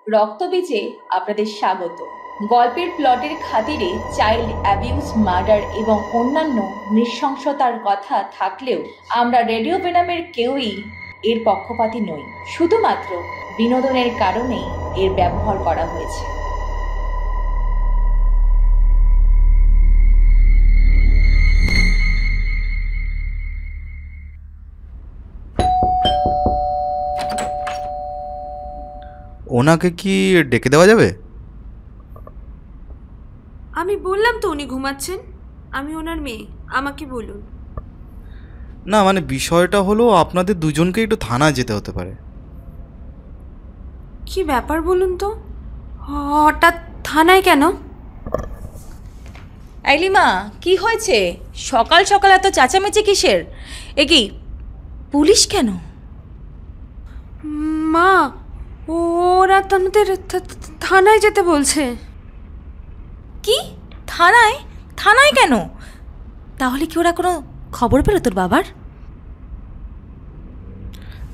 রক্তবীজে আপনাদের স্বাগত। গল্পের প্লটের খাতিরে চাইল্ড অ্যাবিউজ, মার্ডার এবং অন্যান্য নৃশংসতার কথা থাকলেও আমরা রেডিও ভেনামের কেউই এর পক্ষপাতী নই। শুধুমাত্র বিনোদনের কারণেই এর ব্যবহার করা হয়েছে। ওনাকে কি ডেকে দেওয়া যাবে? আমি বললাম তো উনি ঘুমাচ্ছেন। আমি ওনার মেয়ে, আমাকে বলুন। না মানে বিষয়টা হলো আপনাদের দুজনকে একটু থানায় যেতে হতে পারে। কি ব্যাপার বলুন তো, হঠাৎ থানায় কেন? আইলিমা, কি হয়েছে? সকাল সকাল এত চেঁচামেচি কিসের? এ কি পুলিশ কেন? মা, ওরা তোমাদের থানায় যেতে বলছে। কি থানায়? থানায় কেন? তাহলে কি ওরা কোনো খবর পেল তোর বাবার?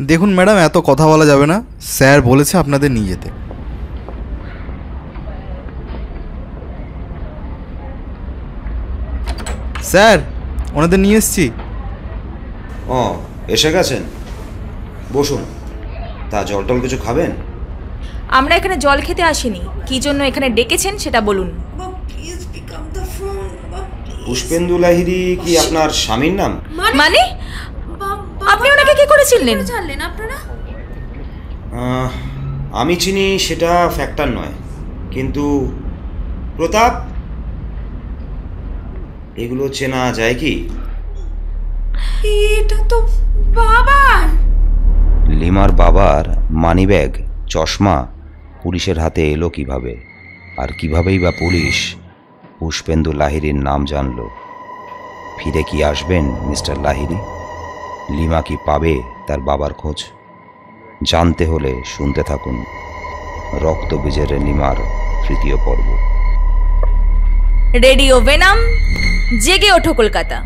দেখুন ম্যাডাম, এত কথা বলা যাবে না। স্যার বলেছে আপনাদের নিয়ে যেতে। স্যার, ওনাদের নিয়ে এসছি। ও, এসে গেছেন? বসুন। তা জল টল কিছু খাবেন? আমরা এখানে জল খেতে আসিনি। কি জন্য এখানে ডেকেছেন সেটা বলুন। পুষ্পেন্দু লাহিড়ী কি আপনার স্বামীর নাম? মানে আপনি ওনাকে কি করে চিনলেন? জানলেন আপনারা? আমি চিনি সেটা ফ্যাক্টর নয়, কিন্তু প্রতাপ, এগুলো চেনা যায় কি? এটা তো বাবার। লিমার বাবার মানিব্যাগ, চশমা পুলিশের হাতে এলো কিভাবে? আর কিভাবেই বা পুলিশ পুষ্পেন্দু লাহিড়ীর নাম জানলো? ফিরে কি আসবেন মিস্টার লাহিড়ী? লিমা কি পাবে তার বাবার খোঁজ? জানতে হলে শুনতে থাকুন রক্তবীজের লিমার তৃতীয় পর্ব। রেডিও ভেনাম, জেগে ওঠো কলকাতা।